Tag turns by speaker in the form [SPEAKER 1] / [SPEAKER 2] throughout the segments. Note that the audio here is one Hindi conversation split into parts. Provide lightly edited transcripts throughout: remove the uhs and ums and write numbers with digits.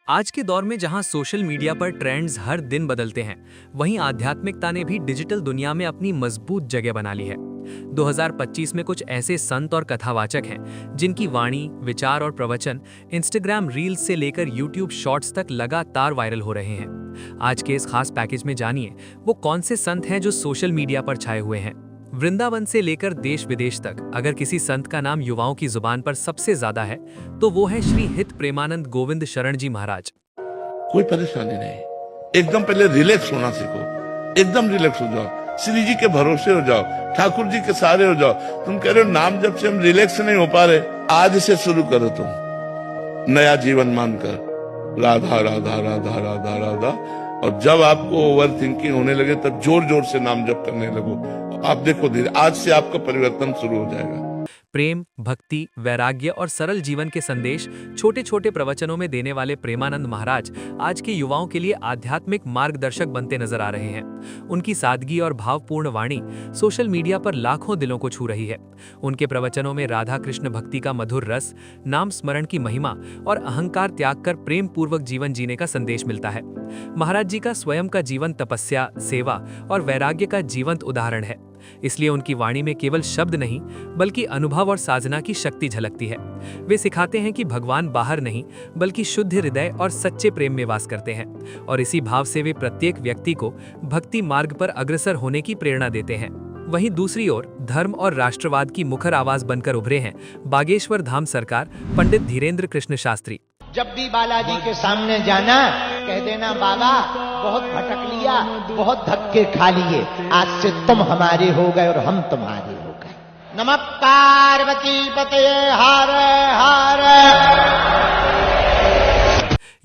[SPEAKER 1] आज के दौर में जहां सोशल मीडिया पर ट्रेंड्स हर दिन बदलते हैं, वहीं आध्यात्मिकता ने भी डिजिटल दुनिया में अपनी मजबूत जगह बना ली है। 2025 में कुछ ऐसे संत और कथावाचक हैं जिनकी वाणी, विचार और प्रवचन इंस्टाग्राम रील्स से लेकर यूट्यूब शॉर्ट्स तक लगातार वायरल हो रहे हैं। आज के इस खास पैकेज में जानिए वो कौन से संत हैं जो सोशल मीडिया पर छाए हुए हैं। वृंदावन से लेकर देश विदेश तक अगर किसी संत का नाम युवाओं की जुबान पर सबसे ज्यादा है तो वो है श्री हित प्रेमानंद गोविंद शरण जी महाराज।
[SPEAKER 2] कोई परेशानी नहीं, एकदम पहले रिलैक्स होना सीखो, एकदम रिलैक्स हो जाओ, श्री जी के भरोसे हो जाओ, ठाकुर जी के सहारे हो जाओ। तुम कह रहे हो नाम जब से हम रिलैक्स नहीं हो पा रहे, आज से शुरू करो तुम नया जीवन मानकर राधा राधा राधा राधा राधा। और जब आपको ओवर थिंकिंग होने लगे तब जोर जोर से नाम जप करने लगो, आप देखो धीरे आज से आपका परिवर्तन शुरू हो जाएगा।
[SPEAKER 1] प्रेम, भक्ति, वैराग्य और सरल जीवन के संदेश छोटे छोटे प्रवचनों में देने वाले प्रेमानंद महाराज आज के युवाओं के लिए आध्यात्मिक मार्गदर्शक बनते नजर आ रहे हैं। उनकी सादगी और भावपूर्ण वाणी सोशल मीडिया पर लाखों दिलों को छू रही है। उनके प्रवचनों में राधा कृष्ण भक्ति का मधुर रस, नाम स्मरण की महिमा और अहंकार त्याग कर प्रेम पूर्वक जीवन जीने का संदेश मिलता है। महाराज जी का स्वयं का जीवन तपस्या, सेवा और वैराग्य का जीवंत उदाहरण है। इसलिए उनकी वाणी में केवल शब्द नहीं बल्कि अनुभव और साधना की शक्ति झलकती है। वे सिखाते हैं कि भगवान बाहर नहीं बल्कि शुद्ध हृदय और सच्चे प्रेम में वास करते हैं और इसी भाव से वे प्रत्येक व्यक्ति को भक्ति मार्ग पर अग्रसर होने की प्रेरणा देते हैं। वहीं दूसरी ओर धर्म और राष्ट्रवाद की मुखर आवाज बनकर उभरे हैं बागेश्वर धाम सरकार पंडित धीरेन्द्र कृष्ण शास्त्री।
[SPEAKER 3] जब भी बालाजी के सामने जाना कह देना, बाबा बहुत भटक लिया, बहुत धक्के खा लिए, आज से तुम हमारे हो गए और हम तुम्हारे हो गए। नमः पार्वती पतये हर हर।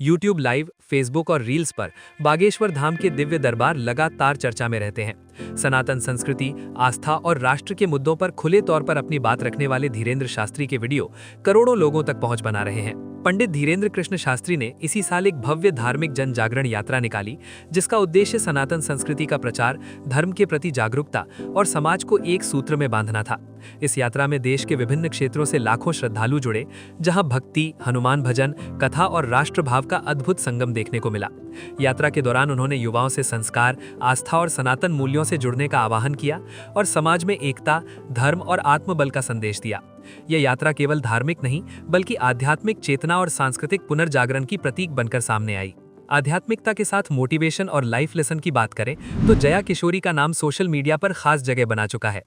[SPEAKER 1] यूट्यूब लाइव, फेसबुक और रील्स पर बागेश्वर धाम के दिव्य दरबार लगातार चर्चा में रहते हैं। सनातन संस्कृति, आस्था और राष्ट्र के मुद्दों पर खुले तौर पर अपनी बात रखने वाले धीरेन्द्र शास्त्री के वीडियो करोड़ों लोगों तक पहुंच बना रहे हैं। पंडित धीरेन्द्र कृष्ण शास्त्री ने इसी साल एक भव्य धार्मिक जन जागरण यात्रा निकाली जिसका उद्देश्य सनातन संस्कृति का प्रचार, धर्म के प्रति जागरूकता और समाज को एक सूत्र में बांधना था। इस यात्रा में देश के विभिन्न क्षेत्रों से लाखों श्रद्धालु जुड़े, जहां भक्ति, हनुमान भजन, कथा और राष्ट्रभाव का अद्भुत संगम देखने को मिला। यात्रा के दौरान उन्होंने युवाओं से संस्कार, आस्था और सनातन मूल्यों से जुड़ने का आह्वान किया और समाज में एकता, धर्म और आत्मबल का संदेश दिया। यह यात्रा केवल धार्मिक नहीं बल्कि आध्यात्मिक चेतना और सांस्कृतिक पुनर्जागरण की प्रतीक बनकर सामने आई। आध्यात्मिकता के साथ मोटिवेशन और लाइफ लेसन की बात करें तो जया किशोरी का नाम सोशल मीडिया पर खास जगह बना चुका है।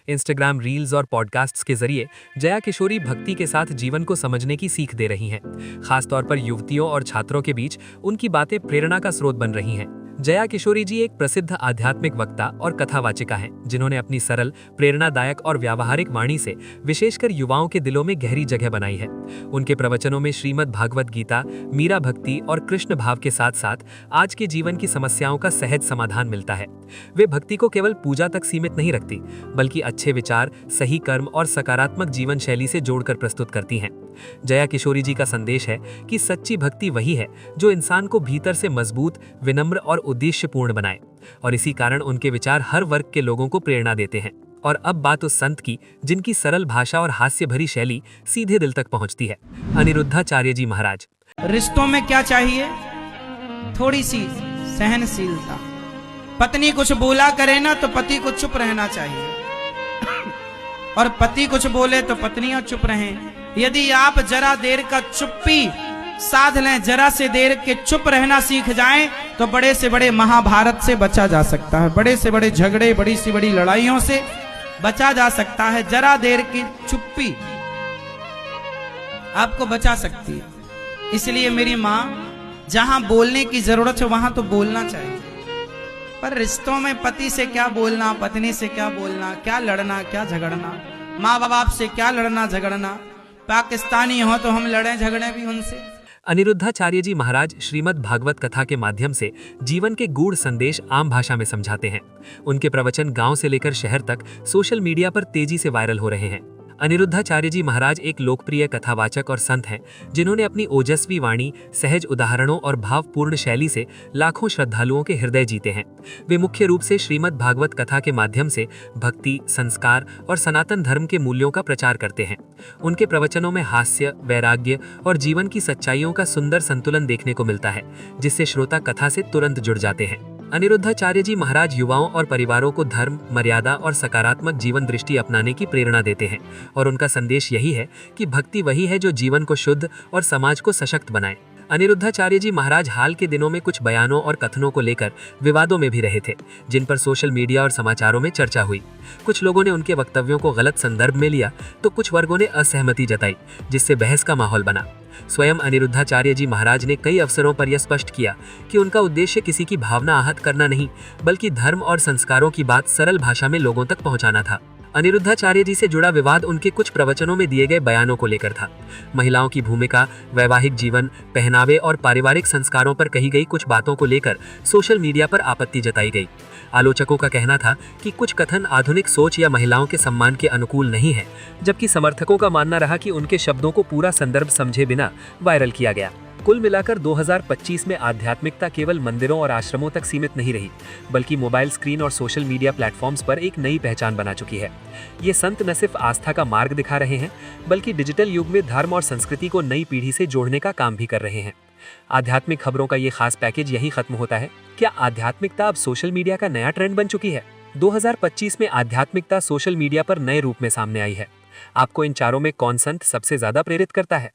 [SPEAKER 1] इंस्टाग्राम रील्स और पॉडकास्ट्स के जरिए जया किशोरी भक्ति के साथ जीवन को समझने की सीख दे रही हैं। खासतौर पर युवतियों और छात्रों के बीच उनकी बातें प्रेरणा का स्रोत बन रही हैं। जया किशोरी जी एक प्रसिद्ध आध्यात्मिक वक्ता और कथावाचिका हैं जिन्होंने अपनी सरल, प्रेरणादायक और व्यावहारिक वाणी से विशेषकर युवाओं के दिलों में गहरी जगह बनाई है। उनके प्रवचनों में श्रीमद् भागवत गीता, मीरा भक्ति और कृष्ण भाव के साथ साथ आज के जीवन की समस्याओं का सहज समाधान मिलता है। वे भक्ति को केवल पूजा तक सीमित नहीं रखती बल्कि अच्छे विचार, सही कर्म और सकारात्मक जीवन शैली से जोड़कर प्रस्तुत करती हैं। जया किशोरी जी का संदेश है कि सच्ची भक्ति वही है जो इंसान को भीतर से मजबूत, विनम्र और उद्देश्यपूर्ण बनाए और इसी कारण उनके विचार हर वर्ग के लोगों को प्रेरणा देते हैं। और अब बात उस संत की जिनकी सरल भाषा और हास्य भरी शैली सीधे दिल तक पहुंचती है, अनिरुद्धाचार्य जी महाराज।
[SPEAKER 4] रिश्तों में क्या चाहिए? थोड़ी सी सहनशीलता। पत्नी कुछ बोला करे ना तो पति को चुप रहना चाहिए और पति कुछ बोले तो पत्नियां चुप रहें। यदि आप जरा देर का चुप्पी साध लें, जरा से देर के चुप रहना सीख जाएं तो बड़े से बड़े महाभारत से बचा जा सकता है, बड़े से बड़े झगड़े, बड़ी से बड़ी लड़ाइयों से बचा जा सकता है। जरा देर की चुप्पी आपको बचा सकती है। इसलिए मेरी माँ, जहां बोलने की जरूरत है वहां तो बोलना चाहिए, पर रिश्तों में पति से क्या बोलना, पत्नी से क्या बोलना, क्या लड़ना, क्या झगड़ना, माँ बाप से क्या लड़ना झगड़ना। पाकिस्तानी हो तो हम लड़े झगड़े भी उनसे।
[SPEAKER 1] अनिरुद्धाचार्य जी महाराज श्रीमद् भागवत कथा के माध्यम से जीवन के गूढ़ संदेश आम भाषा में समझाते हैं। उनके प्रवचन गांव से लेकर शहर तक सोशल मीडिया पर तेजी से वायरल हो रहे हैं। अनिरुद्धाचार्य जी महाराज एक लोकप्रिय कथावाचक और संत हैं, जिन्होंने अपनी ओजस्वी वाणी, सहज उदाहरणों और भावपूर्ण शैली से लाखों श्रद्धालुओं के हृदय जीते हैं। वे मुख्य रूप से श्रीमद् भागवत कथा के माध्यम से भक्ति, संस्कार और सनातन धर्म के मूल्यों का प्रचार करते हैं। उनके प्रवचनों में हास्य, वैराग्य और जीवन की सच्चाइयों का सुंदर संतुलन देखने को मिलता है, जिससे श्रोता कथा से तुरंत जुड़ जाते हैं। अनिरुद्धाचार्य जी महाराज युवाओं और परिवारों को धर्म, मर्यादा और सकारात्मक जीवन दृष्टि अपनाने की प्रेरणा देते हैं और उनका संदेश यही है कि भक्ति वही है जो जीवन को शुद्ध और समाज को सशक्त बनाए। अनिरुद्धाचार्य जी महाराज हाल के दिनों में कुछ बयानों और कथनों को लेकर विवादों में भी रहे थे, जिन पर सोशल मीडिया और समाचारों में चर्चा हुई। कुछ लोगों ने उनके वक्तव्यों को गलत संदर्भ में लिया तो कुछ वर्गों ने असहमति जताई, जिससे बहस का माहौल बना। स्वयं अनिरुद्धाचार्य जी महाराज ने कई अवसरों पर यह स्पष्ट किया कि उनका उद्देश्य किसी की भावना आहत करना नहीं, बल्कि धर्म और संस्कारों की बात सरल भाषा में लोगों तक पहुंचाना था। अनिरुद्धाचार्य जी से जुड़ा विवाद उनके कुछ प्रवचनों में दिए गए बयानों को लेकर था। महिलाओं की भूमिका, वैवाहिक जीवन, पहनावे और पारिवारिक संस्कारों पर कही गई कुछ बातों को लेकर सोशल मीडिया पर आपत्ति जताई गई। आलोचकों का कहना था कि कुछ कथन आधुनिक सोच या महिलाओं के सम्मान के अनुकूल नहीं है, जबकि समर्थकों का मानना रहा कि उनके शब्दों को पूरा संदर्भ समझे बिना वायरल किया गया। कुल मिलाकर 2025 में आध्यात्मिकता केवल मंदिरों और आश्रमों तक सीमित नहीं रही, बल्कि मोबाइल स्क्रीन और सोशल मीडिया प्लेटफॉर्म्स पर एक नई पहचान बना चुकी है। ये संत न सिर्फ आस्था का मार्ग दिखा रहे हैं, बल्कि डिजिटल युग में धर्म और संस्कृति को नई पीढ़ी से जोड़ने का काम भी कर रहे हैं। आध्यात्मिक खबरों का ये खास पैकेज यही खत्म होता है। क्या आध्यात्मिकता अब सोशल मीडिया का नया ट्रेंड बन चुकी है? 2025 में आध्यात्मिकता सोशल मीडिया पर नए रूप में सामने आई है। आपको इन चारों में कौन संत सबसे ज्यादा प्रेरित करता है?